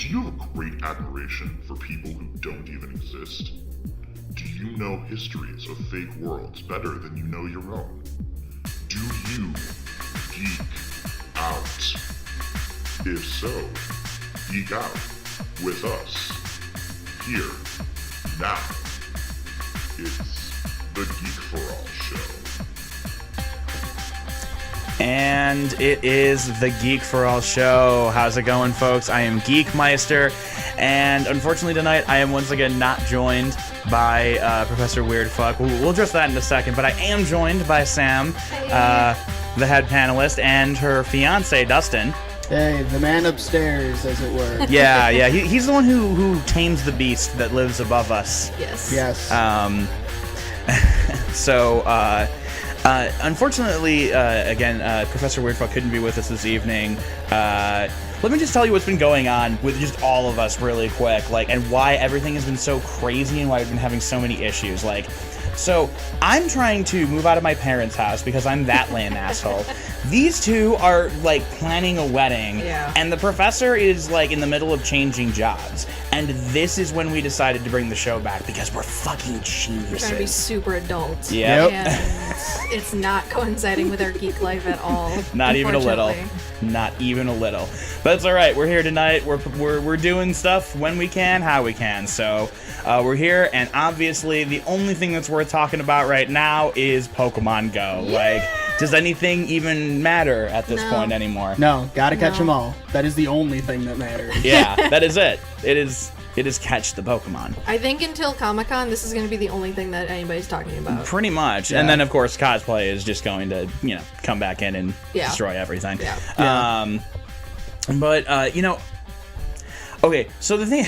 Do you have a great admiration for people who don't even exist? Do you know histories of fake worlds better than you know your own? Do you geek out? If so, geek out with us. Here, now. It's the Geek for All Show. And it is the Geek for All Show. How's it going, folks? I am Geekmeister, and unfortunately tonight I am once again not joined by Professor Weirdfuck. We'll address that in a second, but I am joined by Sam, the head panelist, and her fiance, Dustin. Hey, the man upstairs, as it were. Yeah. He's the one who tames the beast that lives above us. Yes. Unfortunately, again, Professor Weirdfuck couldn't be with us this evening. Let me just tell you what's been going on with just all of us really quick, and why everything has been so crazy and why we've been having so many issues. So I'm trying to move out of my parents' house because I'm that lame asshole. These two are planning a wedding, and the professor is in the middle of changing jobs. And this is when we decided to bring the show back because we're fucking geniuses. We're trying to be super adults. Yep. And it's not coinciding with our geek life at all. Not even a little. Not even a little. But it's all right. We're here tonight. We're doing stuff when we can, how we can. So we're here, and obviously the only thing that's worth talking about right now is Pokemon Go. Yeah. Does anything even matter at this point anymore? No, gotta catch them all. That is the only thing that matters. Yeah, that is it. It is catch the Pokemon. I think until Comic-Con, this is going to be the only thing that anybody's talking about. Pretty much. Yeah. And then, of course, cosplay is just going to, come back in and destroy everything. Yeah. Okay, so the thing...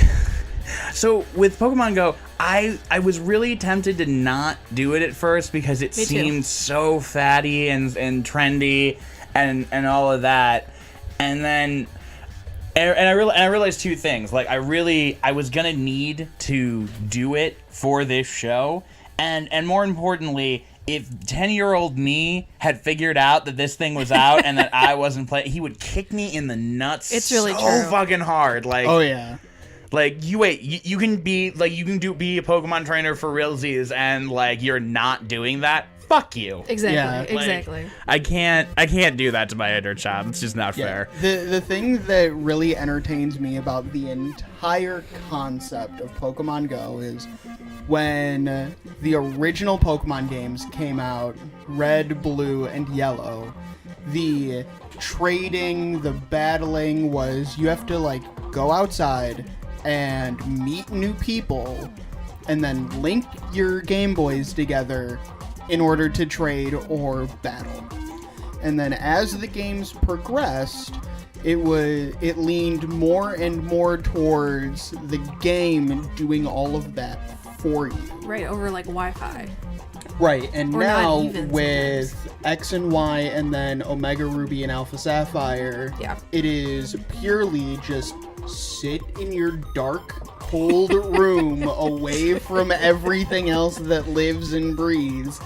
So, with Pokemon Go, I was really tempted to not do it at first because it seemed so fatty and trendy and all of that. And then... And I realized two things. I was gonna need to do it for this show, and more importantly, if 10-year-old me had figured out that this thing was out and that I wasn't playing, he would kick me in the nuts. It's really so true. Fucking hard. Oh yeah. You can be a Pokemon trainer for realsies, and you're not doing that. Fuck you. Exactly. Yeah. Exactly. I can't do that to my inner child. It's just not fair. The thing that really entertains me about the entire concept of Pokemon Go is when the original Pokemon games came out, Red, Blue, and Yellow, the trading, the battling was you have to go outside and meet new people and then link your Game Boys together in order to trade or battle. And then as the games progressed, it leaned more and more towards the game doing all of that for you. Right, over Wi-Fi. Right, and or now even with X and Y and then Omega Ruby and Alpha Sapphire, it is purely just sit in your dark, cold room away from everything else that lives and breathes.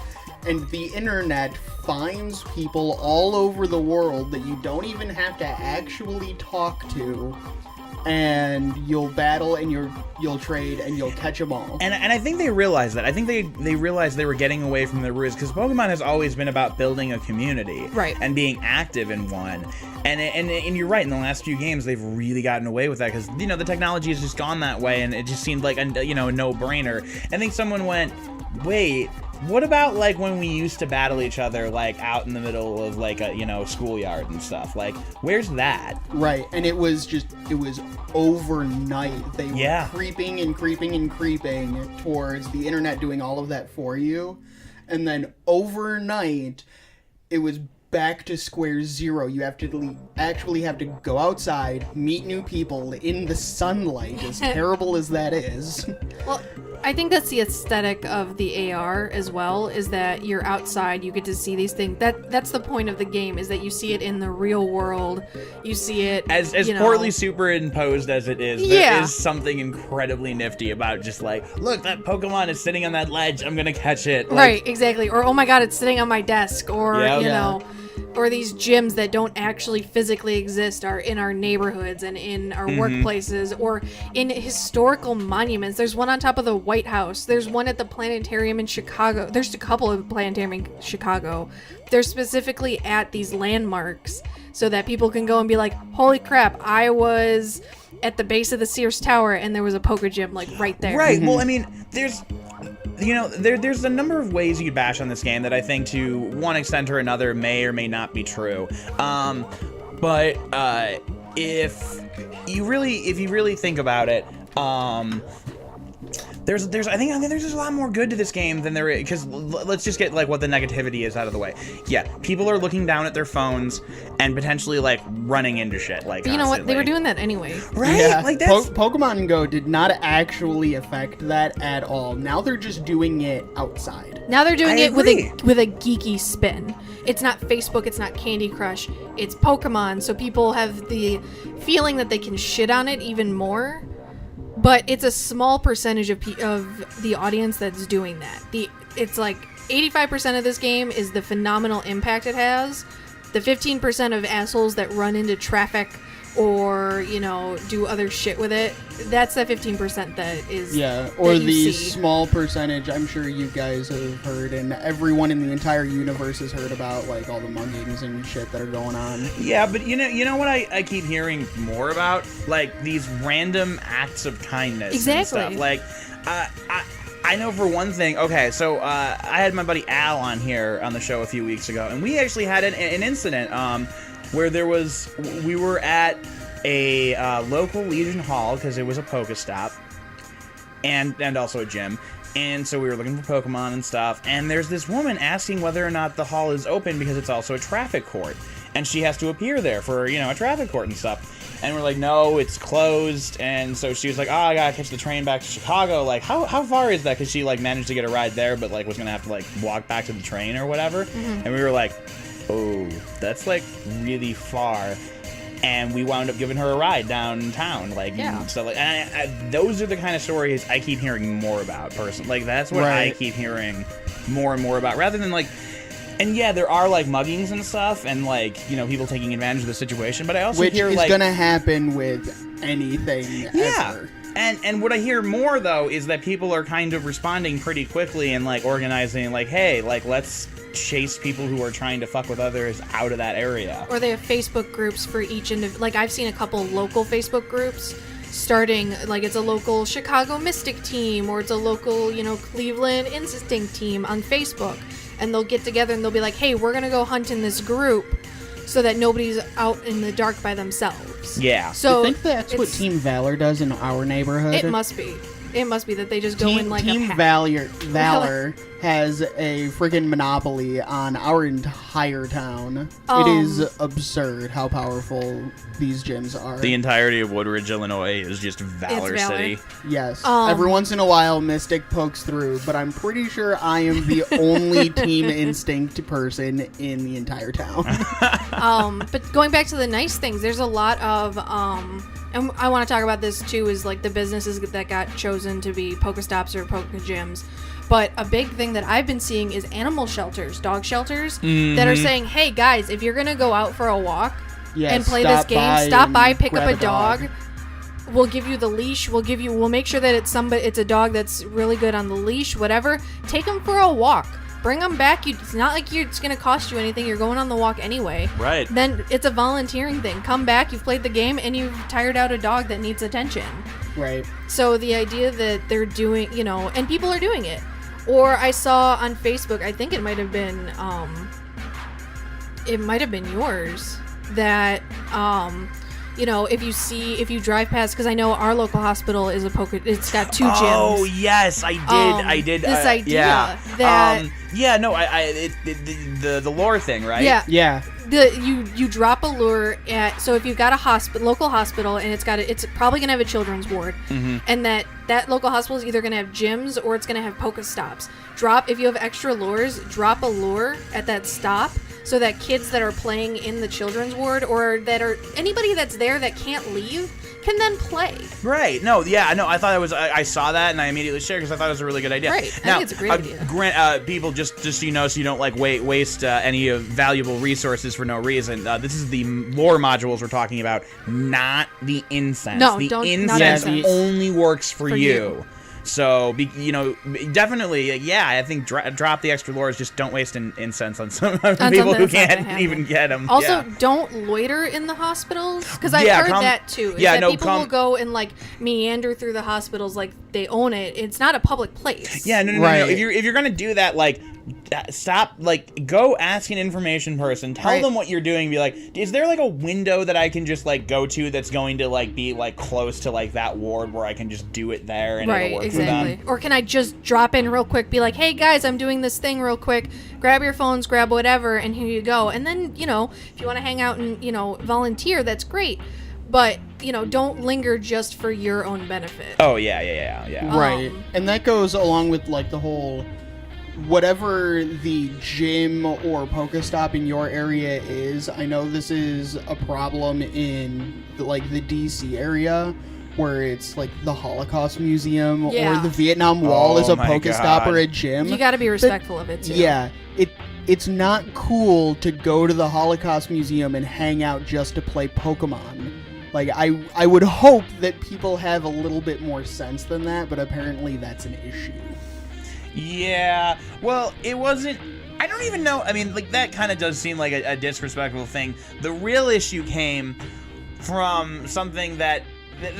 And the internet finds people all over the world that you don't even have to actually talk to, and you'll battle and you'll trade and you'll catch them all. And I think they realized that. I think they realized they were getting away from their roots because Pokemon has always been about building a community, right, and being active in one. And you're right. In the last few games, they've really gotten away with that because the technology has just gone that way, and it just seemed like a no-brainer. I think someone went, wait. What about when we used to battle each other out in the middle of a schoolyard and stuff? Where's that? Right, and it was overnight. They were creeping and creeping and creeping towards the internet doing all of that for you. And then overnight it was back to square zero. You have to actually have to go outside, meet new people in the sunlight, as terrible as that is. Well, I think that's the aesthetic of the AR as well, is that you're outside, you get to see these things. That's the point of the game, is that you see it in the real world. You see it as poorly superimposed as it is. There is something incredibly nifty about just look, that Pokemon is sitting on that ledge. I'm gonna catch it. Right, exactly. Or oh my god, it's sitting on my desk. Or you know. these gyms that don't actually physically exist are in our neighborhoods and in our workplaces or in historical monuments. There's one on top of the White House. There's one at the planetarium in Chicago. There's a couple of planetarium in Chicago. They're specifically at these landmarks so that people can go and be like, holy crap, I was at the base of the Sears Tower and there was a poker gym like right there. Right. Well, I mean, there's a number of ways you could bash on this game that I think to one extent or another may or may not be true. But if you really think about it, I think there's just a lot more good to this game than there is, because let's just get like what the negativity is out of the way. Yeah, people are looking down at their phones and potentially like running into shit. Like, but you know what? They were doing that anyway, right? Yeah. Like that's Pokemon Go did not actually affect that at all. Now they're just doing it outside. Now they're doing I it agree. with a geeky spin. It's not Facebook, it's not Candy Crush, it's Pokemon. So people have the feeling that they can shit on it even more. But it's a small percentage of the audience that's doing that. It's like 85% of this game is the phenomenal impact it has. The 15% of assholes that run into traffic or, do other shit with it, that's that 15% that is... Yeah, or that the see. small percentage I'm sure you guys have heard, and everyone in the entire universe has heard about, like, all the muggings and shit that are going on. Yeah, but you know what I keep hearing more about? Like, these random acts of kindness Exactly. and stuff. Like, I know for one thing, okay, so I had my buddy Al on here on the show a few weeks ago, and we actually had an incident where we were at a local Legion Hall, because it was a Pokestop, and also a gym. And so we were looking for Pokemon and stuff, and there's this woman asking whether or not the hall is open because it's also a traffic court, and she has to appear there for, a traffic court and stuff. And we're like, no, it's closed. And so she was like, oh, I gotta catch the train back to Chicago. Like, how far is that? Because she, like, managed to get a ride there, but, like, was gonna have to, like, walk back to the train or whatever. And we were like, oh, that's, like, really far. And we wound up giving her a ride downtown, like, Yeah. stuff like. And those are the kind of stories I keep hearing more about, personally. Like, that's what I keep hearing more and more about, rather than like. And yeah, there are like muggings and stuff, and like people taking advantage of the situation. But I also hear Which is like gonna happen with anything ever. And what I hear more though is that people are kind of responding pretty quickly and like organizing, like, hey, like let's chase people who are trying to fuck with others out of that area. Or they have Facebook groups for each like I've seen a couple local Facebook groups starting, like it's a local Chicago Mystic team or it's a local, Cleveland Instinct team on Facebook, and they'll get together and they'll be like, hey, we're gonna go hunt in this group so that nobody's out in the dark by themselves. Yeah. I So think that's what Team Valor does in our neighborhood. It must be. It must be that they just go in like Team a Valor has a friggin' monopoly on our entire town. It is absurd how powerful these gyms are. The entirety of Woodridge, Illinois is just Valor City. Yes. Every once in a while, Mystic pokes through, but I'm pretty sure I am the only Team Instinct person in the entire town. But going back to the nice things, there's a lot of and I want to talk about this too, is like the businesses that got chosen to be Pokestops or Poke gyms. But a big thing that I've been seeing is animal shelters, dog shelters, that are saying, hey guys, if you're going to go out for a walk and play this game, stop by, pick up a dog. We'll give you the leash. We'll make sure that it's a dog that's really good on the leash, whatever. Take them for a walk. Bring them back. It's not like it's going to cost you anything. You're going on the walk anyway. Right. Then it's a volunteering thing. Come back, you've played the game, and you've tired out a dog that needs attention. Right. So the idea that they're doing, and people are doing it. Or I saw on Facebook, I think it might have been yours, that, if you drive past, because I know our local hospital is it's got 2 gyms. Oh yes, I did. This idea that. that the lure thing, right? Yeah. You drop a lure at, so if you've got a local hospital and it's probably gonna have a children's ward, and that local hospital is either gonna have gyms or it's gonna have Pokestops. If you have extra lures, drop a lure at that stop. so that kids that are playing in the children's ward or that are anybody that's there that can't leave can then play. Right. No, yeah, no, I thought it was, I saw that and I immediately shared because I thought it was a really good idea. Right. I Now, think it's a great idea. People, just so you know, so you don't like waste any valuable resources for no reason. This is the lore modules we're talking about, not the incense. No, the not incense incense. only works for For you. you. So, definitely, yeah, I think drop the extra lures. Just don't waste incense on some people something who that's not gonna can't happen. even get them. Also, yeah. don't loiter in the hospitals because I've Yeah, heard come- that too. Is yeah, that no, people come- will go and like meander through the hospitals like they own it. It's not a public place. Yeah, no. Right. If you're gonna do that, like, stop. Like, go ask an information person. Tell Right. them what you're doing. Be like, is there like a window that I can just like go to that's going to like be like close to like that ward where I can just do it there and it'll Right, work exactly. for them. Or can I just drop in real quick, be like, hey guys, I'm doing this thing real quick, grab your phones, grab whatever, and here you go. And then, if you want to hang out and, volunteer, that's great. But, don't linger just for your own benefit. Oh yeah. Right. And that goes along with like the whole whatever the gym or Pokestop in your area is. I know this is a problem in the DC area where it's like the Holocaust Museum Yeah. or the Vietnam Wall is a my Pokestop God. or a gym. You got to be respectful of it, too. Yeah. It's not cool to go to the Holocaust Museum and hang out just to play Pokemon. Like, I would hope that people have a little bit more sense than that, but apparently that's an issue. Yeah. Well, it wasn't. I don't even know. I mean, like, that kind of does seem like a disrespectful thing. The real issue came from something that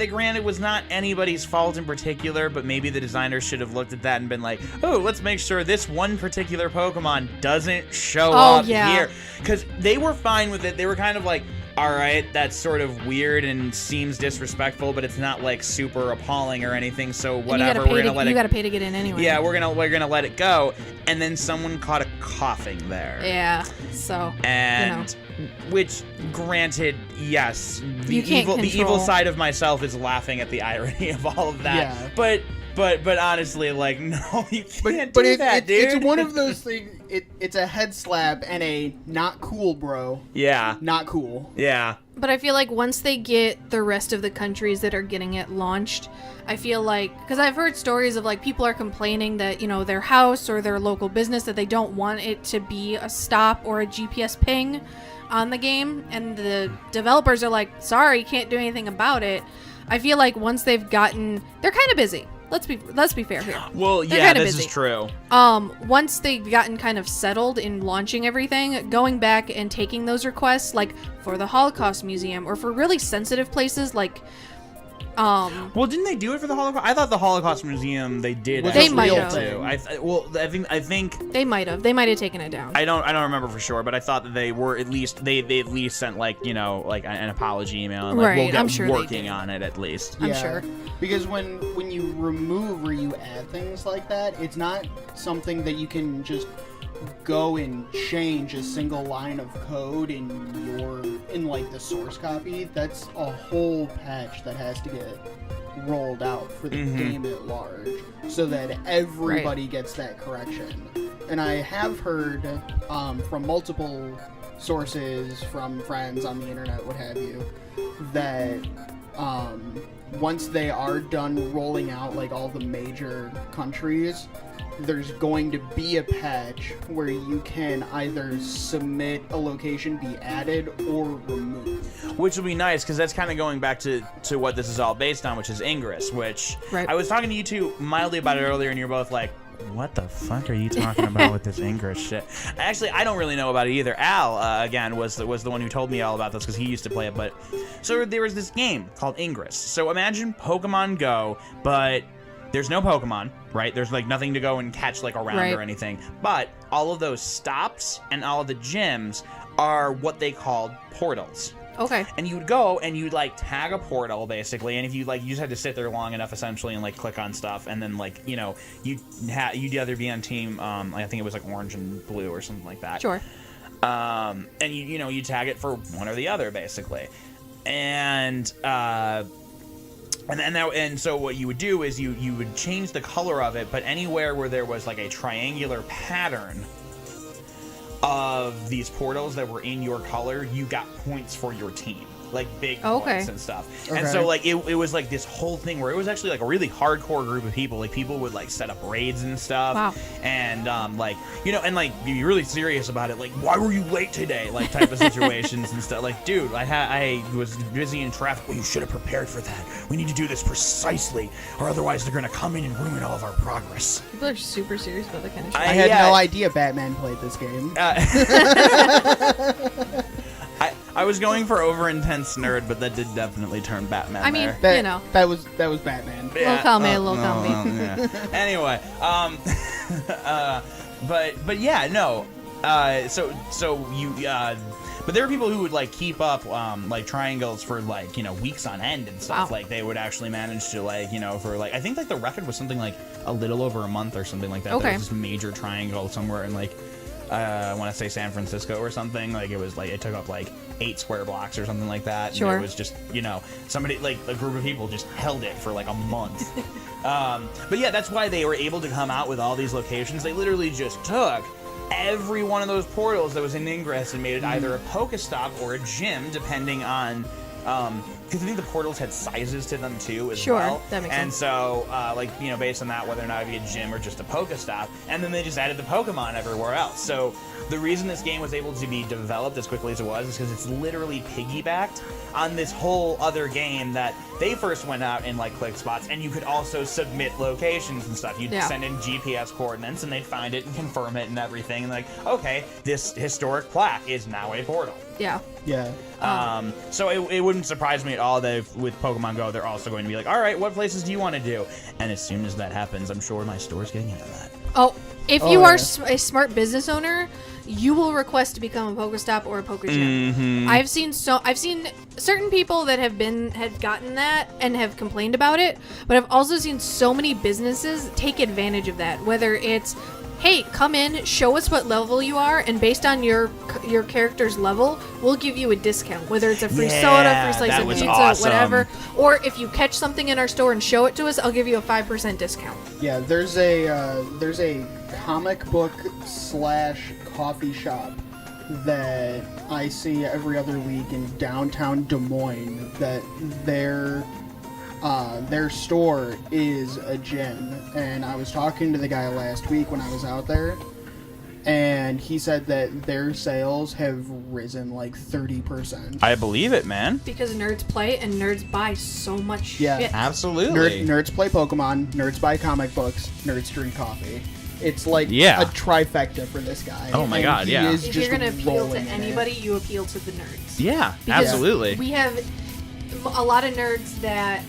granted was not anybody's fault in particular, but maybe the designers should have looked at that and been like, oh, let's make sure this one particular Pokemon doesn't show up here. Because they were fine with it. They were kind of like, all right, that's sort of weird and seems disrespectful, but it's not like super appalling or anything, so whatever, we're gonna let it. You gotta pay to get in anyway. Yeah, we're gonna let it go. And then someone caught a coughing there. Yeah. So. And which, granted, yes, the You can't evil control. side of myself is laughing at the irony of all of that. Yeah. But honestly, like, no, you can't But do that, dude. it's one of those things. It's a head slap and a not cool, bro. Yeah. Not cool. Yeah. But I feel like once they get the rest of the countries that are getting it launched, I feel like, because I've heard stories of like people are complaining that, their house or their local business, that they don't want it to be a stop or a GPS ping on the game. And the developers are like, sorry, can't do anything about it. I feel like once they're kind of busy. Let's be fair here. Well, They're yeah, kinda this busy. is true. Once they've gotten kind of settled in launching everything, going back and taking those requests, like for the Holocaust Museum or for really sensitive places like, Well, didn't they do it for the Holocaust? I thought the Holocaust Museum they did. Was They a might real have. thing. I think they might have taken it down. I don't remember for sure, but I thought that they were at least they at least sent like like an apology email and like Right, we'll get I'm sure they working did. on it at least. I'm sure. Because when you remove or you add things like that, it's not something that you can just go and change a single line of code in like the source copy. That's a whole patch that has to get rolled out for the game at large so that everybody gets that correction. And I have heard from multiple sources, from friends on the internet, what have you, that once they are done rolling out like all the major countries, there's going to be a patch where you can either submit a location be added or removed. Which will be nice because that's kind of going back to what this is all based on, which is Ingress. Which Right. I was talking to you two mildly about it earlier, and you're both like, "What the fuck are you talking about with this Ingress shit?" Actually, I don't really know about it either. Al, again, was the one who told me all about this because he used to play it. But so there was this game called Ingress. So imagine Pokemon Go, but there's no Pokemon, right? There's like nothing to go and catch like around Right. or anything. But all of those stops and all of the gyms are what they called portals. Okay. And you'd go and you'd like tag a portal basically, and if you just had to sit there long enough essentially and like click on stuff, and then like you'd either be on team I think it was like orange and blue or something like that. Sure. And you tag it for one or the other basically, and so what you would do is you would change the color of it, but anywhere where there was like a triangular pattern of these portals that were in your color, you got points for your team. Like big points and stuff. And so like it was like this whole thing where it was actually like a really hardcore group of people. Like people would like set up raids and stuff. Wow. And like, you know, and like be really serious about it. Like, why were you late today? Like type of situations and stuff. Like, dude, I was busy in traffic. Well, you should have prepared for that. We need to do this precisely, or otherwise they're gonna come in and ruin all of our progress. People are super serious about that kind of shit. I had no idea Batman played this game. I was going for over intense nerd, but that did definitely turn Batman. I mean, there. you know, that was Batman. Yeah. Little call me. Yeah. Anyway, but yeah, no. So you but there were people who would like keep up like triangles for like, you know, weeks on end and stuff. Wow. Like they would actually manage to like, you know, for like I think like the record was something like a little over a month or something like that. Okay. There was this major triangle somewhere in like I want to say San Francisco or something. Like it was like it took up like 8 square blocks or something like that. Sure. And it was just, you know, somebody like a group of people just held it for like a month. But yeah, that's why they were able to come out with all these locations. They literally just took every one of those portals that was in Ingress and made it either a Pokestop or a gym, depending on because I think the portals had sizes to them too as well. That makes and sense. so like, you know, based on that, whether or not it'd be a gym or just a Pokestop, and then they just added the Pokemon everywhere else. So the reason this game was able to be developed as quickly as it was is because it's literally piggybacked on this whole other game that they first went out and like click spots, and you could also submit locations and stuff. You'd send in GPS coordinates and they'd find it and confirm it and everything, and like, okay, this historic plaque is now a portal. Yeah. Yeah. So it wouldn't surprise me at all that if, with Pokemon Go, they're also going to be like, all right, what places do you want to do? And as soon as that happens, I'm sure my store's getting into that. Oh, if you are a smart business owner, you will request to become a Pokestop or a Pokegym. Mm-hmm. I've seen certain people that had gotten that and have complained about it, but I've also seen so many businesses take advantage of that. Whether it's, hey, come in, show us what level you are, and based on your character's level, we'll give you a discount. Whether it's a free soda, free slice of pizza, whatever. Or if you catch something in our store and show it to us, I'll give you a 5% discount. Yeah, there's a comic book / coffee shop that I see every other week in downtown Des Moines that their store is a gym. And I was talking to the guy last week when I was out there, and he said that their sales have risen like 30%. I believe it, man. Because nerds play and nerds buy so much Yeah. shit. Absolutely. Nerds play Pokemon, nerds buy comic books, nerds drink coffee. It's like a trifecta for this guy. Oh my God, yeah. Is If just you're going to appeal to rolling in it. anybody, you appeal to the nerds. Yeah, Because absolutely. We have a lot of nerds that,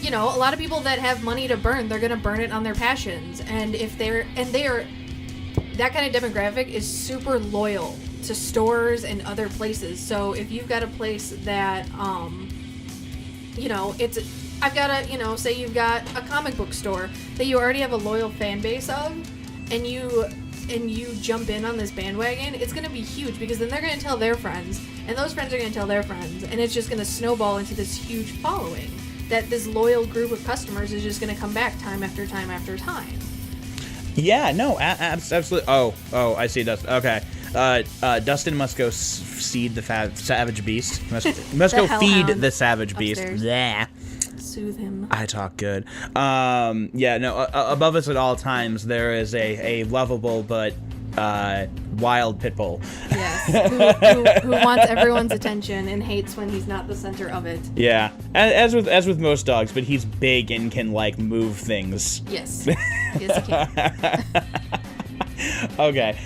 you know, a lot of people that have money to burn, they're going to burn it on their passions. And that kind of demographic is super loyal to stores and other places. So if you've got a place that, you know, say you've got a comic book store that you already have a loyal fan base of, and you jump in on this bandwagon, it's going to be huge, because then they're going to tell their friends, and those friends are going to tell their friends, and it's just going to snowball into this huge following that this loyal group of customers is just going to come back time after time after time. Yeah, no, absolutely. Oh, I see Dustin. Okay. Dustin must go seed the savage beast. Must go feed the savage beast. Yeah. Soothe him. I talk good. Yeah, no, above us at all times there is a lovable but wild pit bull. Yes, who wants everyone's attention and hates when he's not the center of it. Yeah, as with most dogs, but he's big and can like move things. Yes, yes he can. Okay.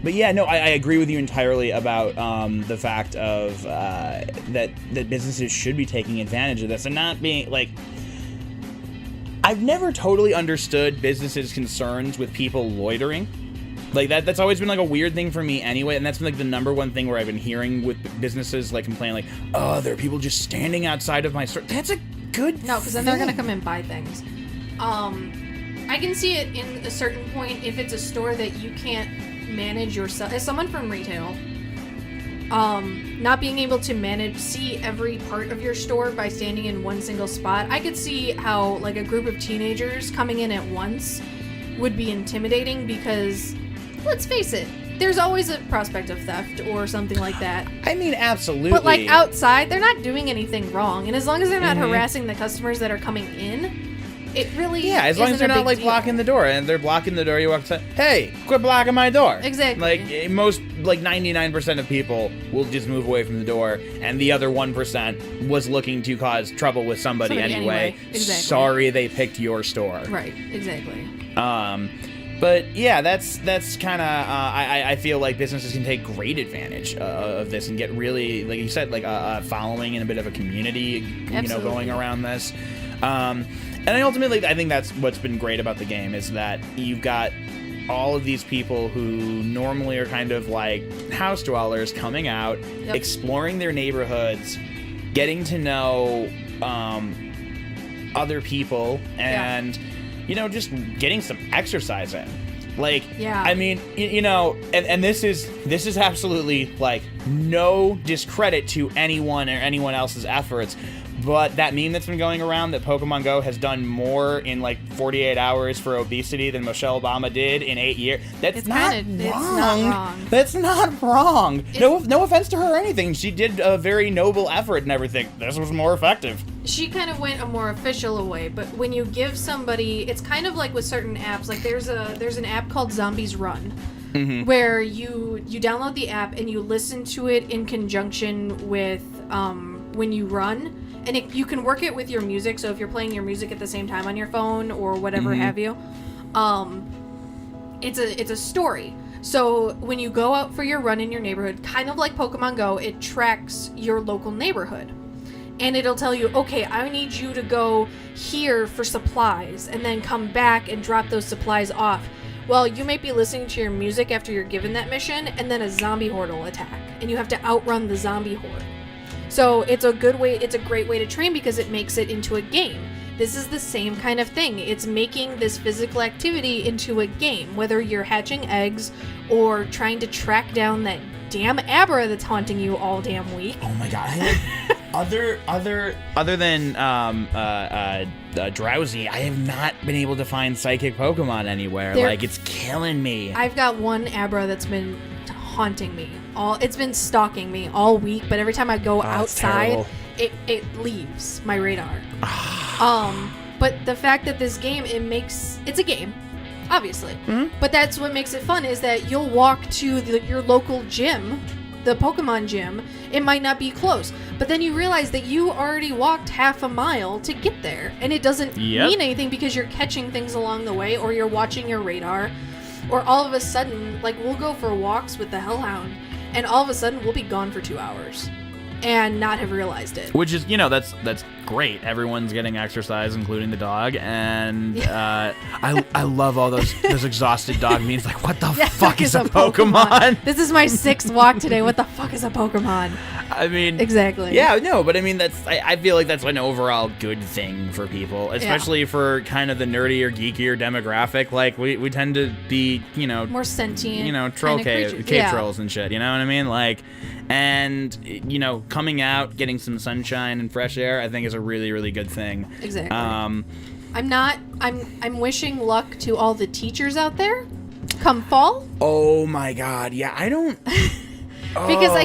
But yeah, no, I agree with you entirely about the fact of that businesses should be taking advantage of this and not being like. I've never totally understood businesses' concerns with people loitering. Like that's always been like a weird thing for me anyway, and that's been like the number one thing where I've been hearing with businesses like complaining like, oh, there are people just standing outside of my store. That's a good No, because then they're gonna come and buy things. I can see it in a certain point if it's a store that you can't manage yourself. As someone from retail, not being able to see every part of your store by standing in one single spot, I could see how like a group of teenagers coming in at once would be intimidating, because let's face it, there's always a prospect of theft or something like that. I mean, absolutely. But like outside, they're not doing anything wrong, and as long as they're not harassing the customers that are coming in, it really as long as they're not like deal. blocking the door, and they're blocking the door, you walk outside. Hey, quit blocking my door! Exactly. Like most, like 99% of people will just move away from the door, and the other 1% was looking to cause trouble with somebody anyway. Exactly. Sorry, they picked your store. Right. Exactly. But yeah, that's kind of I feel like businesses can take great advantage of this and get really, like you said, like a following and a bit of a community, going around this. And ultimately, I think that's what's been great about the game is that you've got all of these people who normally are kind of like house dwellers coming out, exploring their neighborhoods, getting to know other people, and just getting some exercise in. Like, I mean, and this is absolutely like no discredit to anyone or anyone else's efforts. But that meme that's been going around that Pokemon Go has done more in like 48 hours for obesity than Michelle Obama did in 8 years. It's not wrong. That's not wrong. No offense to her or anything. She did a very noble effort and everything. This was more effective. She kind of went a more official way, but when you give somebody, it's kind of like with certain apps. Like there's an app called Zombies Run. Where you download the app and you listen to it in conjunction with when you run. And you can work it with your music, so if you're playing your music at the same time on your phone or whatever have you, it's a story. So when you go out for your run in your neighborhood, kind of like Pokemon Go, it tracks your local neighborhood. And it'll tell you, okay, I need you to go here for supplies, and then come back and drop those supplies off. Well, you might be listening to your music after you're given that mission, and then a zombie horde will attack, and you have to outrun the zombie horde. So it's a great way to train because it makes it into a game. This is the same kind of thing. It's making this physical activity into a game, whether you're hatching eggs or trying to track down that damn Abra that's haunting you all damn week. Oh my god. Other than Drowsy, I have not been able to find psychic Pokemon anywhere. Like, it's killing me. I've got one Abra that's been haunting me. It's been stalking me all week, but every time I go outside, it leaves my radar. But the fact that this game, it's a game, obviously. But that's what makes it fun, is that you'll walk to your local gym, the Pokemon gym. It might not be close, but then you realize that you already walked half a mile to get there, and it doesn't mean anything because you're catching things along the way, or you're watching your radar. Or all of a sudden, like, we'll go for walks with the Hellhound, and all of a sudden we'll be gone for 2 hours and not have realized it. Which is, that's great. Everyone's getting exercise, including the dog, and I love all those exhausted dog memes. Like, what the fuck is a Pokemon? This is my 6th walk today. What the fuck is a Pokemon? I mean, exactly. Yeah, no, but I mean, I feel like that's an overall good thing for people, especially for kind of the nerdier, geekier demographic. Like, we tend to be, more sentient, troll cave trolls and shit. You know what I mean? Like, and coming out, getting some sunshine and fresh air, I think is a really, really good thing. Exactly. I'm wishing luck to all the teachers out there come fall. Oh my god, yeah, I don't. Because I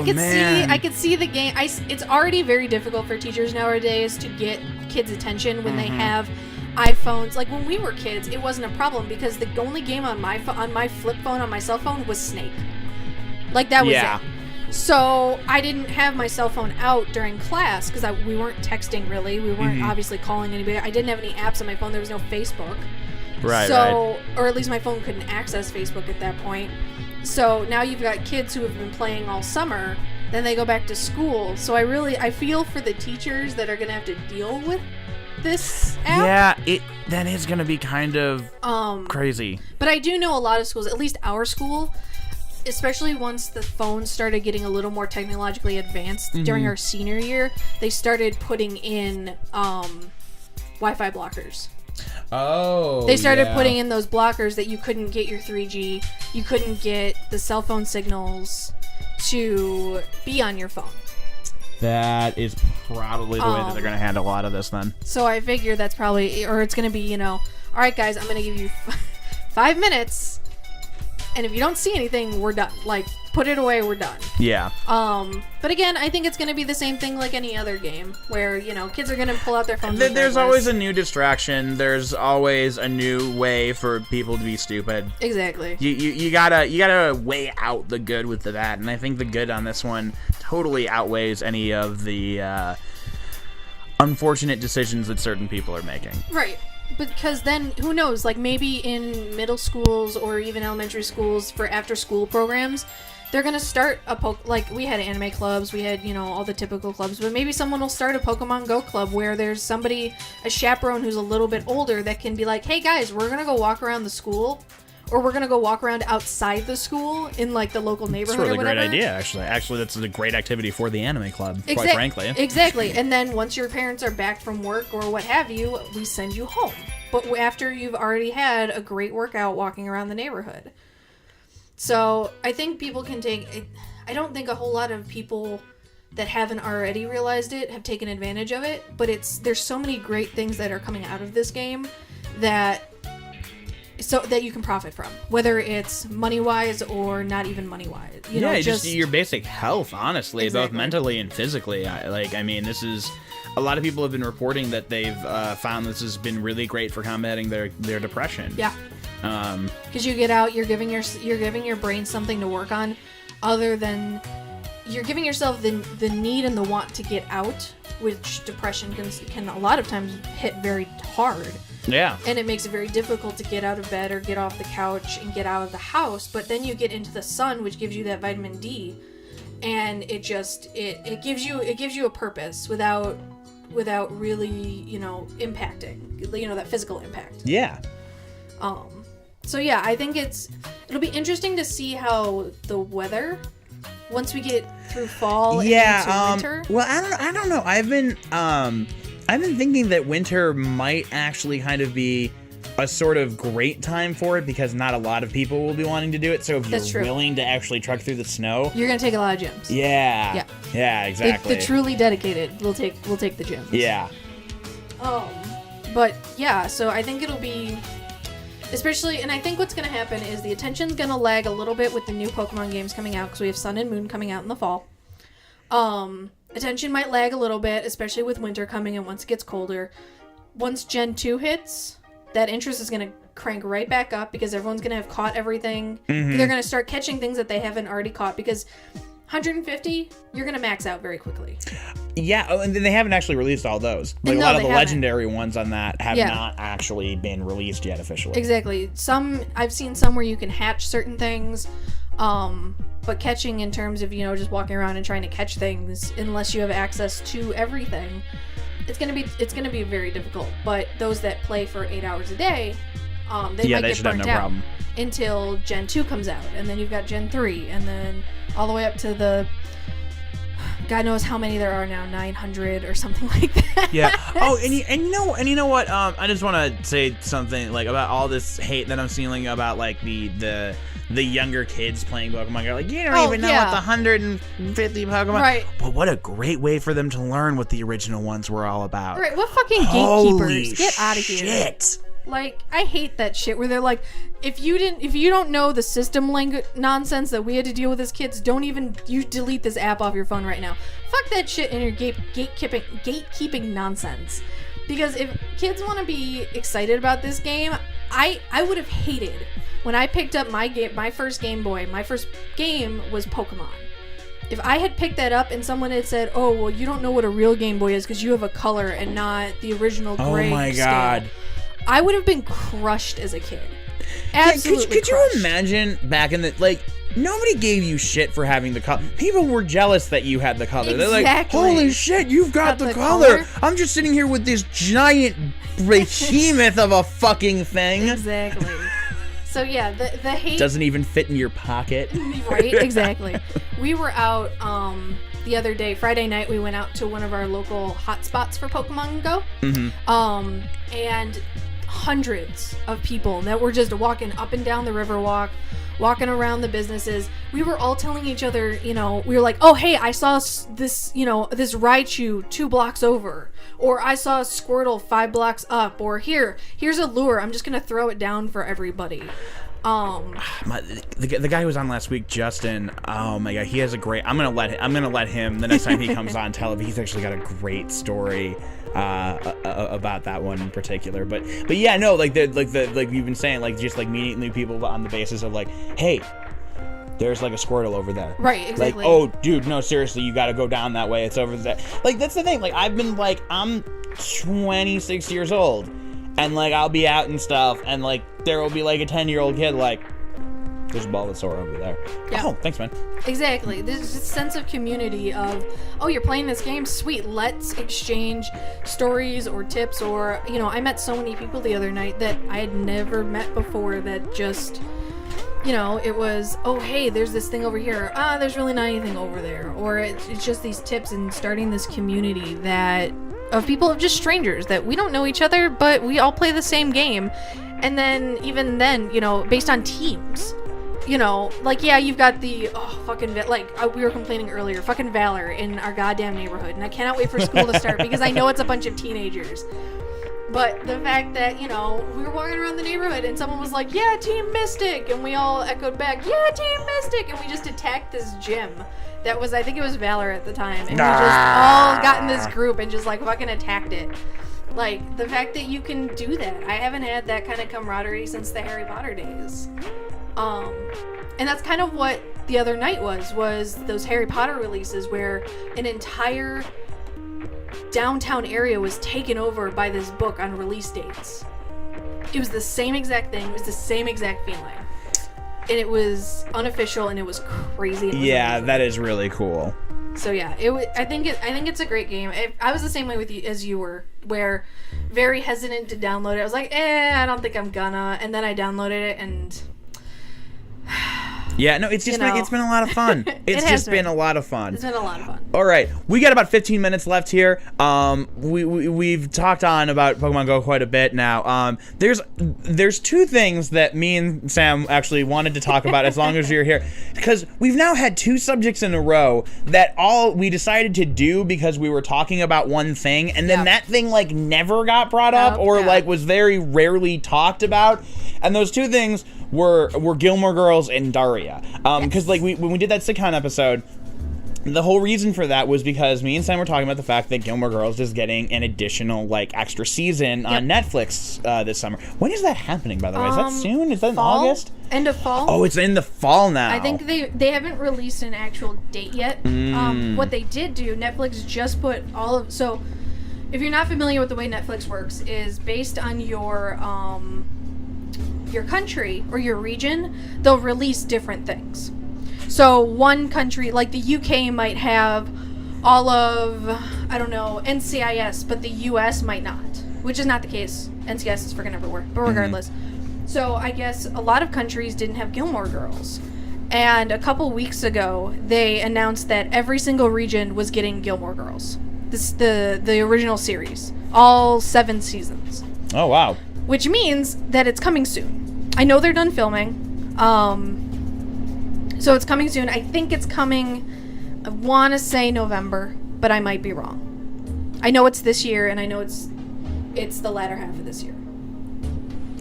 could see the game. It's already very difficult for teachers nowadays to get kids' attention when they have iPhones. Like, when we were kids, it wasn't a problem because the only game on my flip phone on my cell phone was Snake. Like, that was it. So I didn't have my cell phone out during class because we weren't texting really. We weren't obviously calling anybody. I didn't have any apps on my phone. There was no Facebook. Right. Or at least my phone couldn't access Facebook at that point. So now you've got kids who have been playing all summer. Then they go back to school. So I feel for the teachers that are going to have to deal with this app. Yeah, that is going to be kind of crazy. But I do know a lot of schools, at least our school, especially once the phones started getting a little more technologically advanced during our senior year, they started putting in Wi-Fi blockers. Oh, they started putting in those blockers that you couldn't get your 3G, you couldn't get the cell phone signals to be on your phone. That is probably the way that they're going to handle a lot of this then. So I figure that's probably, or it's going to be, all right, guys, I'm going to give you 5 minutes. and if you don't see anything, we're done. Like, put it away, we're done. Yeah. But again, I think it's going to be the same thing like any other game, where, you know, kids are going to pull out their phones. There's always a new distraction. There's always a new way for people to be stupid. Exactly. You gotta weigh out the good with the bad, and I think the good on this one totally outweighs any of the unfortunate decisions that certain people are making. Right. Because then, who knows, like maybe in middle schools or even elementary schools for after school programs, they're going to start like we had anime clubs, we had, you know, all the typical clubs, but maybe someone will start a Pokemon Go club where there's somebody, a chaperone who's a little bit older that can be like, hey guys, we're going to go walk around the school, or we're going to go walk around outside the school in like the local neighborhood. It's a really or whatever. great idea, actually. Actually, that's a great activity for the anime club, quite frankly. Exactly. And then once your parents are back from work or what have you, we send you home. But after you've already had a great workout walking around the neighborhood. So I think people can take it. I don't think a whole lot of people that haven't already realized it have taken advantage of it. But there's so many great things that are coming out of this game that you can profit from, whether it's money wise or not even money wise. You know, just your basic health, honestly, both mentally and physically. This is. A lot of people have been reporting that they've found this has been really great for combating their depression. Yeah. Because you get out, you're giving your brain something to work on, other than you're giving yourself the need and the want to get out, which depression can a lot of times hit very hard. Yeah. And it makes it very difficult to get out of bed or get off the couch and get out of the house. But then you get into the sun, which gives you that vitamin D, and it gives you a purpose without really, you know, impacting, you know, that physical impact. Yeah. So yeah, I think it'll be interesting to see how the weather, once we get through fall and into winter. Well, I don't know. I've been thinking that winter might actually kind of be a sort of great time for it, because not a lot of people will be wanting to do it. So if you're willing to actually truck through the snow, you're gonna take a lot of gyms. Yeah, exactly. The truly dedicated will take the gyms. Yeah. But yeah, so I think it'll be, especially, and I think what's gonna happen is the attention's gonna lag a little bit with the new Pokemon games coming out, because we have Sun and Moon coming out in the fall. Attention might lag a little bit, especially with winter coming and once it gets colder. Once Gen 2 hits, that interest is going to crank right back up, because everyone's going to have caught everything. Mm-hmm. They're going to start catching things that they haven't already caught, because 150, you're going to max out very quickly. Yeah, and then they haven't actually released all those. Like, a lot of the legendary ones on that have not actually been released yet officially. Exactly. I've seen some where you can hatch certain things, but catching in terms of, you know, just walking around and trying to catch things, unless you have access to everything, it's gonna be very difficult. But those that play for 8 hours a day, they might get burnt out until Gen 2 comes out, and then you've got Gen 3, and then all the way up to the God knows how many there are now, 900 or something like that. Yeah. Oh, and you know what? I just want to say something like about all this hate that I'm feeling about like the younger kids playing Pokemon Go. Like, you don't even know what the 150 Pokemon. Right. But what a great way for them to learn what the original ones were all about. Right. What fucking gatekeepers? Get out of here. Shit. Like, I hate that shit where they're like, if you don't know the system language nonsense that we had to deal with as kids, you delete this app off your phone right now. Fuck that shit and your gatekeeping nonsense. Because if kids want to be excited about this game, I would have hated when I picked up my first Game Boy. My first game was Pokemon. If I had picked that up and someone had said, "Oh, well, you don't know what a real Game Boy is because you have a color and not the original gray." Oh my god. I would have been crushed as a kid. Absolutely. Could you imagine back in the, like, nobody gave you shit for having the color. People were jealous that you had the color. Exactly. They're like, holy shit, you've got the color. I'm just sitting here with this giant behemoth of a fucking thing. Exactly. So yeah, the hate doesn't even fit in your pocket. Right, exactly. We were out the other day, Friday night, we went out to one of our local hotspots for Pokemon Go. Mm-hmm. And hundreds of people that were just walking up and down the Riverwalk, walking around the businesses. We were all telling each other, you know, we were like, oh, hey, I saw this, you know, this Raichu 2 blocks over. Or I saw a Squirtle 5 blocks up. Or here's a lure. I'm just going to throw it down for everybody. The guy who was on last week, Justin. Oh my god, he has a great. I'm gonna let him the next time he comes on tell if he's actually got a great story about that one in particular. But yeah, no, like you've been saying, like just like meeting new people on the basis of like, hey, there's like a Squirtle over there. Right, exactly. Like, oh, dude, no, seriously, you got to go down that way. It's over there. Like, that's the thing. Like, I'm 26 years old, and like I'll be out and stuff, and like there will be like a 10-year-old kid like, there's a Bulbasaur over there. Yeah. Oh, thanks, man. Exactly. There's this sense of community of, oh, you're playing this game? Sweet. Let's exchange stories or tips or, I met so many people the other night that I had never met before that just, it was, oh, hey, there's this thing over here. There's really not anything over there. Or it's just these tips and starting this community of people, of just strangers that we don't know each other, but we all play the same game. And then, even then, based on teams. Like, yeah, you've got the, we were complaining earlier, fucking Valor in our goddamn neighborhood, and I cannot wait for school to start because I know it's a bunch of teenagers. But the fact that, we were walking around the neighborhood and someone was like, yeah, Team Mystic, and we all echoed back, yeah, Team Mystic, and we just attacked this gym. That was, I think it was Valor at the time, and we just all got in this group and just, like, fucking attacked it. Like, the fact that you can do that, I haven't had that kind of camaraderie since the Harry Potter days. And that's kind of what the other night was those Harry Potter releases where an entire downtown area was taken over by this book on release dates. It was the same exact thing. It was the same exact feeling. And it was unofficial and it was crazy. Yeah, amazing. That is really cool. So yeah, I think it's a great game. I was the same way with you as you were, where very hesitant to download it. I was like, I don't think I'm gonna. And then I downloaded it and... Yeah, no, it's just it's been a lot of fun. It's just been a lot of fun. It's been a lot of fun. All right, we got about 15 minutes left here. We've talked on about Pokemon Go quite a bit now. There's two things that me and Sam actually wanted to talk about as long as you're here, because we've now had two subjects in a row that all we decided to do because we were talking about one thing, and then that thing like never got brought up or like was very rarely talked about, and those two things were Gilmore Girls and Daria. Because like when we did that sitcom episode, the whole reason for that was because me and Sam were talking about the fact that Gilmore Girls is getting an additional like extra season on Netflix this summer. When is that happening, by the way? Is that soon? Is that fall? In August? End of fall? Oh, it's in the fall now. I think they haven't released an actual date yet. What they did do, Netflix just put so if you're not familiar with the way Netflix works, is based on your country or your region, they'll release different things. So one country, like the UK, might have all of, I don't know, NCIS, but the US might not, which is not the case. NCIS is freaking everywhere, but regardless. So I guess a lot of countries didn't have Gilmore Girls. And a couple weeks ago, they announced that every single region was getting Gilmore Girls. The original series. All 7 seasons. Oh, wow. Which means that it's coming soon. I know they're done filming. So it's coming soon. I think it's coming, I want to say November, but I might be wrong. I know it's this year, and I know it's the latter half of this year.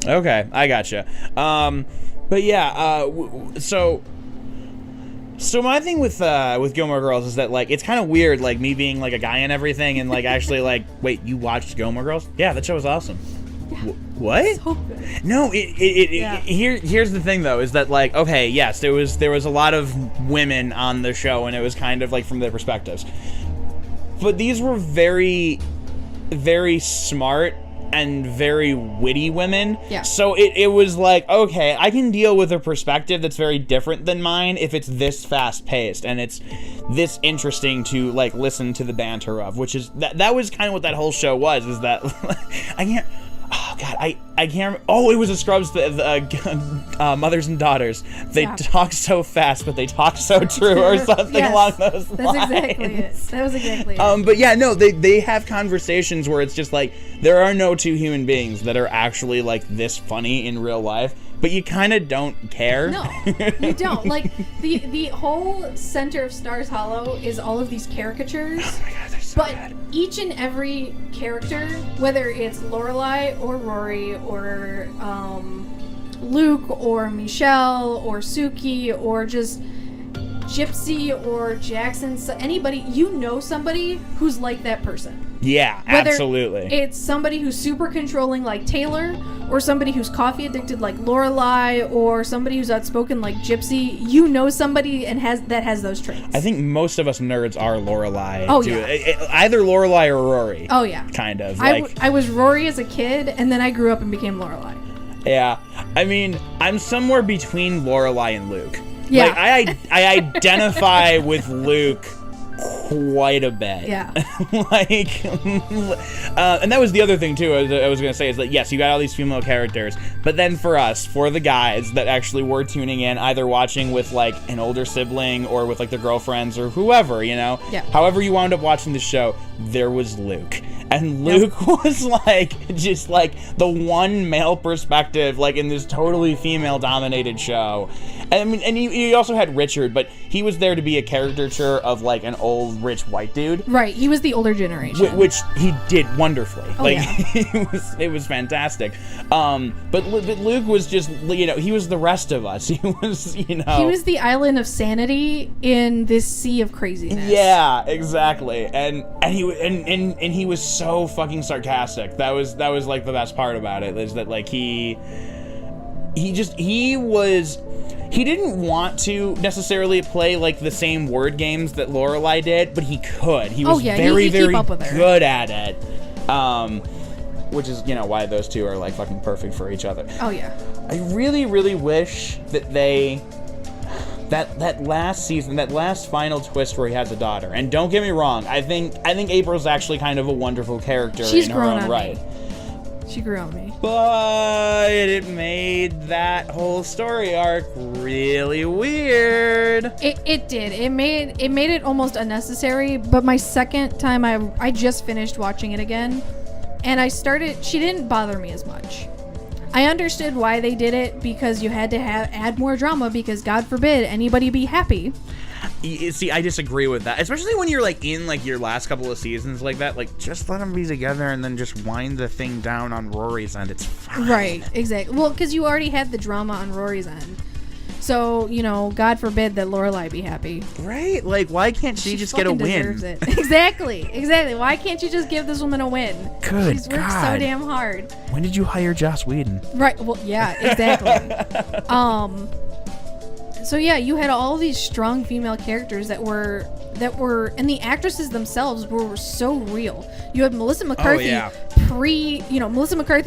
Okay, I gotcha. But yeah, so my thing with Gilmore Girls is that like it's kind of weird, like me being like a guy and everything, and like actually like, wait, you watched Gilmore Girls? Yeah, that show was awesome. What? So good. No, here's the thing though, is that like, okay, yes, there was a lot of women on the show, and it was kind of like from their perspectives, but these were very, very smart and very witty women. Yeah. So it was like, okay, I can deal with a perspective that's very different than mine if it's this fast paced and it's this interesting to like listen to the banter of, which is that was kind of what that whole show was, is that I can't. Oh God, I can't. Oh, it was a Scrubs. The mothers and daughters. They talk so fast, but they talk so true, or something along those lines. That's exactly it. That was exactly it. But yeah, no, they have conversations where it's just like there are no two human beings that are actually like this funny in real life, but you kind of don't care. No, you don't. Like the whole center of Stars Hollow is all of these caricatures. Oh my God, they're so bad. Each and every character, whether it's Lorelai or Rory or Luke or Michelle or Suki or just Gypsy or Jackson, anybody, you know somebody who's like that person. Yeah, Whether absolutely. It's somebody who's super controlling like Taylor, or somebody who's coffee addicted like Lorelai, or somebody who's outspoken like Gypsy. You know somebody and has those traits. I think most of us nerds are Lorelai. Oh, too. yeah. Either Lorelai or Rory. Oh yeah. Kind of. I was Rory as a kid, and then I grew up and became Lorelai. Yeah. I mean, I'm somewhere between Lorelai and Luke. Yeah. Like, I identify with Luke quite a bit. Yeah. Like, and that was the other thing too. I was gonna say is that yes, you got all these female characters, but then for the guys that actually were tuning in, either watching with like an older sibling or with like their girlfriends or whoever, you know. Yeah. However you wound up watching the show, there was Luke. And Luke was like just like the one male perspective, like in this totally female-dominated show. I mean, and you also had Richard, but he was there to be a caricature of like an old rich white dude. Right, he was the older generation, Which he did wonderfully. Oh, like yeah. it was fantastic. But Luke was just, you know, he was the rest of us. He was, you know, he was the island of sanity in this sea of craziness. Yeah, exactly. And he was so fucking sarcastic. That was like the best part about it, is that like he didn't want to necessarily play like the same word games that Lorelai did, but he could. He was very keep up with her. good at it. Which is, you know, why those two are like fucking perfect for each other. Oh yeah. I really, really wish that that last season, that last final twist where he has a daughter. And don't get me wrong, I think April's actually kind of a wonderful character She's in her grown own on right. me. She grew on me. But it made that whole story arc really weird. It did. It made it almost unnecessary. But my second time, I just finished watching it again, and she didn't bother me as much. I understood why they did it, because you had to add more drama, because God forbid anybody be happy. See, I disagree with that, especially when you're like in like your last couple of seasons like that. Like, just let them be together and then just wind the thing down on Rory's end. It's fine. Right, exactly. Well, because you already had the drama on Rory's end. So, you know, God forbid that Lorelai be happy. Right? Like, why can't she just get a win? Deserves it. Exactly. Why can't you just give this woman a win? Good She's worked so God. damn hard. When did you hire Joss Whedon? Right. Well, yeah, exactly. So yeah, you had all these strong female characters that were, and the actresses themselves were so real. You had Melissa McCarthy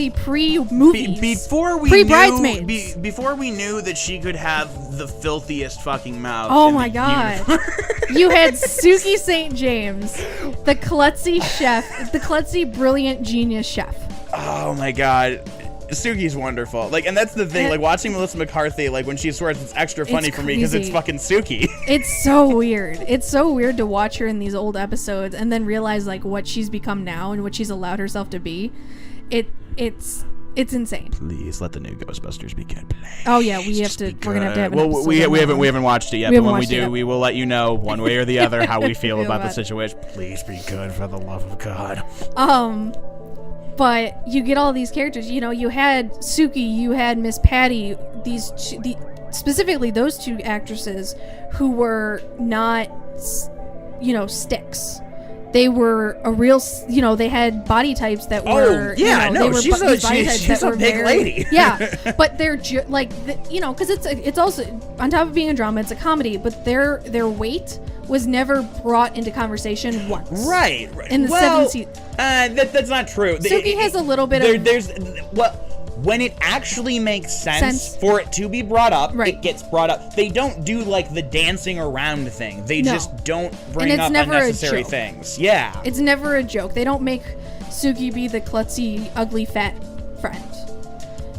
pre-movies. Before we Pre-Bridesmaids. before we knew that she could have the filthiest fucking mouth. Oh in my the God. universe. You had Suki St. James, the klutzy chef, the klutzy brilliant genius chef. Oh my God. Suki's wonderful. Like, and that's the thing. Like, watching Melissa McCarthy, like when she swears, it's extra funny for me because it's fucking Suki. It's so weird. It's so weird to watch her in these old episodes and then realize like what she's become now and what she's allowed herself to be. It's insane. Please let the new Ghostbusters be good. Please. Oh yeah, we're gonna have to have an episode we on that haven't one. watched it yet, We but haven't when we watched it do, yet. we will let you know one way or the other how we feel Feel about the about it. situation. Please be good, for the love of God. But you get all these characters. You know, you had Suki, you had Miss Patty. Specifically those two actresses who were not, you know, sticks. They were a real, you know, they had body types that were. Oh yeah, you know, no, they were she's these body types that a were big very- lady. Yeah, but they're you know, because it's also, on top of being a drama, it's a comedy. But their weight was never brought into conversation once. Right. In the seventh season. That's not true. Suki has a little bit of. When it actually makes sense for it to be brought up, Right. it gets brought up. They don't do like the dancing around thing. They No. just don't bring And it's up never a unnecessary joke. things. Yeah. It's never a joke. They don't make Suki be the klutzy, ugly, fat friend.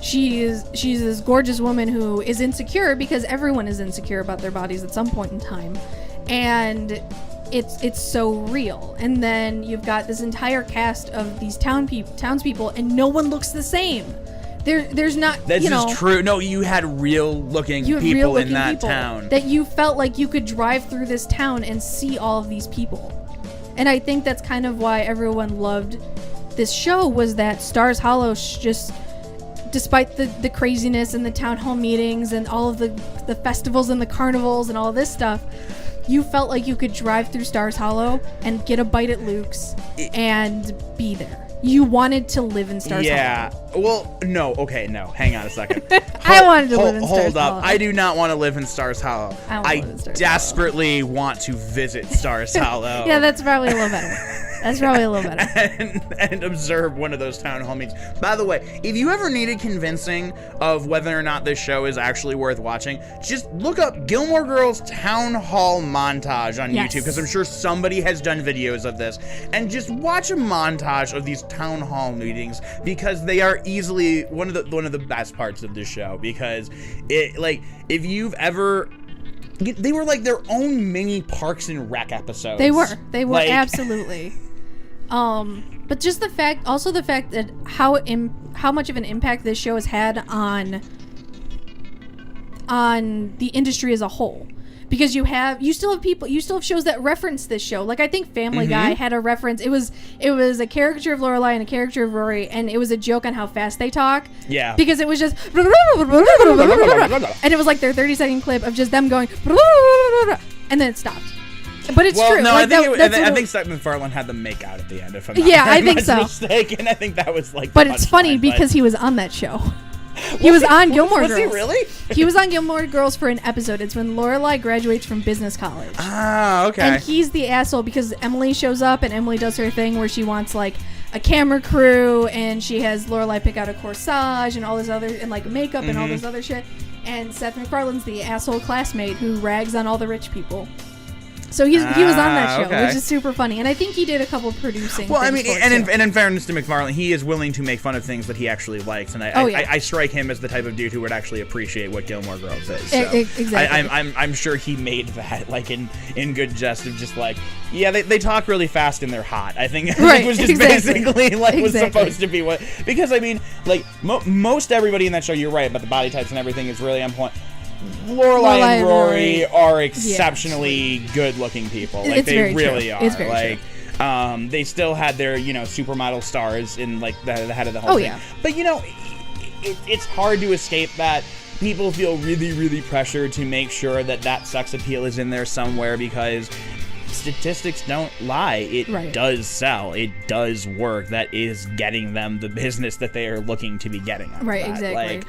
She's this gorgeous woman who is insecure because everyone is insecure about their bodies at some point in time, and it's so real. And then you've got this entire cast of these townspeople, and no one looks the same. There's not. That's you know, just true. No, you had real-looking people in that town. that you felt like you could drive through this town and see all of these people. And I think that's kind of why everyone loved this show, was that Stars Hollow just despite the craziness and the town hall meetings and all of the festivals and the carnivals and all of this stuff, you felt like you could drive through Stars Hollow and get a bite at Luke's and be there. You wanted to live in Stars Hollow. Yeah. Well, no. Okay, no. Hang on a second. I wanted to live in Stars Hold Hollow. up. I do not want to live in Stars Hollow. I live in Stars desperately want to visit Stars Hollow. Yeah, that's probably a little better. That's probably a little better. and observe one of those town hall meetings. By the way, if you ever needed convincing of whether or not this show is actually worth watching, just look up Gilmore Girls town hall montage on Yes. YouTube, because I'm sure somebody has done videos of this, and just watch a montage of these town hall meetings, because they are easily one of the best parts of this show, because it, like, if you've ever, they were like their own mini Parks and Rec episodes. They were like, absolutely. But just the fact that how much of an impact this show has had on the industry as a whole, because you still have shows that reference this show. Like, I think Family Guy had a reference. It was a caricature of Lorelai and a caricature of Rory, and it was a joke on how fast they talk. Yeah. Because it was just and it was like their 30-second clip of just them going and then it stopped. But it's true. No, like, I think Seth MacFarlane had them make out at the end. If I'm not I think so. mistaken. I think that was like. But it's funny because he was on that show. He was on Gilmore Girls. Was he really? He was on Gilmore Girls for an episode. It's when Lorelai graduates from business college. Ah, okay. And he's the asshole because Emily shows up and Emily does her thing where she wants like a camera crew and she has Lorelai pick out a corsage and all this other and like makeup and all this other shit. And Seth MacFarlane's the asshole classmate who rags on all the rich people. So he was on that show, okay. which is super funny, and I think he did a couple producing. Well, I things mean, for it, and in fairness to MacFarlane, he is willing to make fun of things that he actually likes, and I strike him as the type of dude who would actually appreciate what Gilmore Girls is. So Exactly. I'm sure he made that like in good jest of just like, yeah, they talk really fast and they're hot. I think it was just basically like was supposed to be what, because I mean, like most everybody in that show, you're right about the body types and everything is really on point. Lorelai and Rory are exceptionally good-looking people. Like they really are. It's very true. They still had their supermodel stars in like the head of the whole thing. Yeah. But it's hard to escape that. People feel really, really pressured to make sure that sex appeal is in there somewhere, because statistics don't lie. It does sell. It does work. That is getting them the business that they are looking to be getting. Right. Exactly.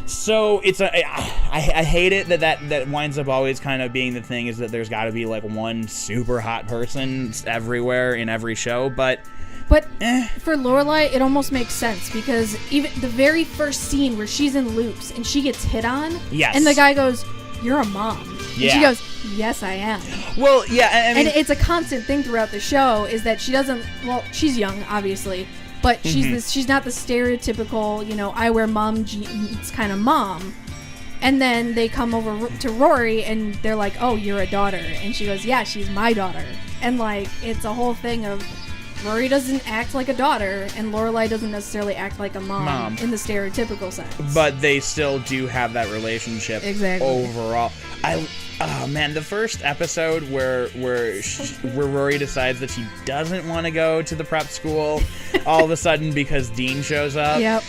So it's I hate it that winds up always kind of being the thing, is that there's got to be like one super hot person everywhere in every show, but for Lorelai it almost makes sense, because even the very first scene where she's in Luke's and she gets hit on, and the guy goes, "You're a mom," and she goes, "Yes, I am." Well, yeah, I mean, and it's a constant thing throughout the show is that she doesn't. Well, she's young, obviously. But she's not the stereotypical, I wear mom jeans kind of mom. And then they come over to Rory and they're like, "Oh, you're a daughter." And she goes, "Yeah, she's my daughter." And like, it's a whole thing of Rory doesn't act like a daughter and Lorelai doesn't necessarily act like a mom. In the sterotypical sense. But they still do have that relationship overall. Oh man, the first episode where Rory decides that she doesn't want to go to the prep school all of a sudden because Dean shows up. Yep.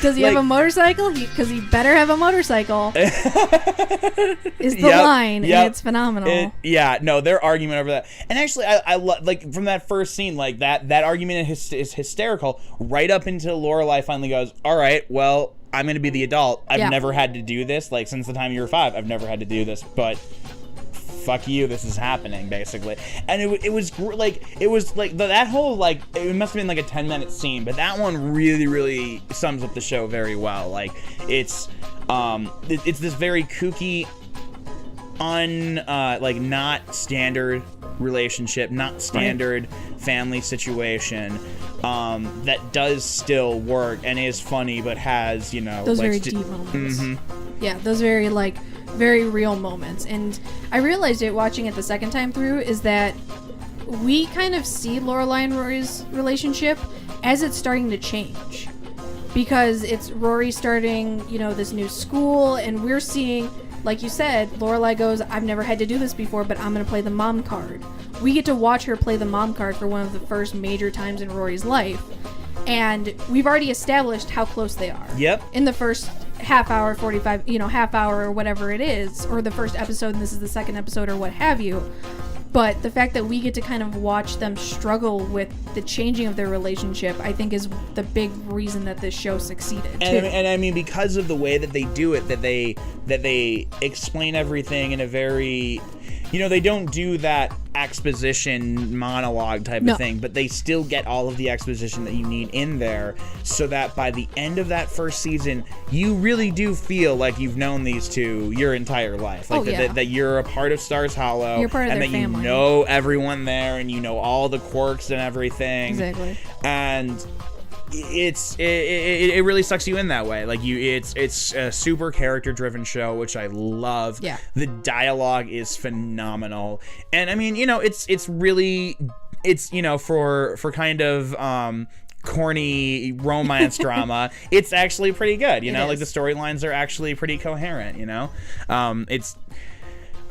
Does he have a motorcycle? Because he better have a motorcycle. Is the line, and it's phenomenal. Their argument over that. And actually, I like from that first scene, like that argument is hysterical right up until Lorelai finally goes, "All right, well, I'm going to be the adult. I've never had to do this. Like, since the time you were 5, I've never had to do this. But fuck you, this is happening," basically. And it was like that whole, like, it must have been like a 10-minute scene, but that one really, really sums up the show very well. Like, it's this very kooky, not standard relationship, not standard family situation, that does still work and is funny, but has, those very deep moments. Yeah, those very real moments. And I realized it watching it the second time through is that we kind of see Lorelai and Rory's relationship as it's starting to change, because it's Rory starting, this new school, and we're seeing, like you said, Lorelai goes, "I've never had to do this before, but I'm going to play the mom card." We get to watch her play the mom card for one of the first major times in Rory's life. and we've already established how close they are. Yep. In the first half hour, 45, half hour or whatever it is, or the first episode and this is the second episode or what have you. But the fact that we get to kind of watch them struggle with the changing of their relationship, I think is the big reason that this show succeeded. Too. And I mean, because of the way that they do it, that they explain everything in a very, they don't do that exposition monologue type of thing, but they still get all of the exposition that you need in there, so that by the end of that first season, you really do feel like you've known these two your entire life, like that you're a part of Stars Hollow, you're part of and their that family. You know everyone there, and you know all the quirks and everything. Exactly. And it really sucks you in that way. Like it's a super character driven show, which I love. Yeah. The dialogue is phenomenal, and I mean, it's really for kind of corny romance drama, it's actually pretty good. Like the storylines are actually pretty coherent. It's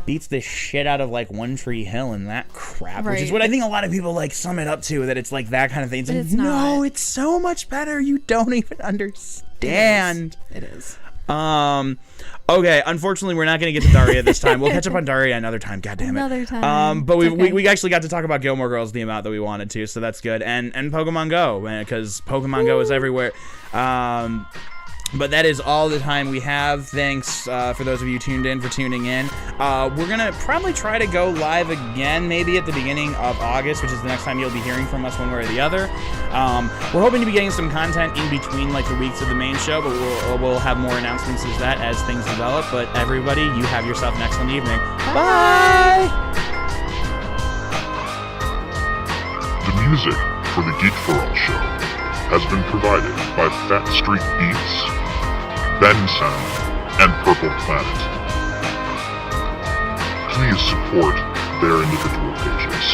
beats the shit out of like One Tree Hill and that crap, which is what I think a lot of people like sum it up to, that it's like that kind of thing. It's like, it's not. No, it's so much better. You don't even understand. It is. Okay, unfortunately we're not going to get to Daria this time. We'll catch up on Daria another time. God damn it. Another time. But we actually got to talk about Gilmore Girls the amount that we wanted to, so that's good. And Pokemon Go, because Pokemon Go is everywhere. But that is all the time we have. Thanks for those of you tuned in for tuning in. We're going to probably try to go live again, maybe at the beginning of August, which is the next time you'll be hearing from us one way or the other. We're hoping to be getting some content in between like the weeks of the main show, but we'll have more announcements as things develop. But everybody, you have yourself an excellent evening. Bye! The music for the Geek for All show has been provided by Fat Street Beats, Ben Sound, and Purple Planet. Please support their individual pages.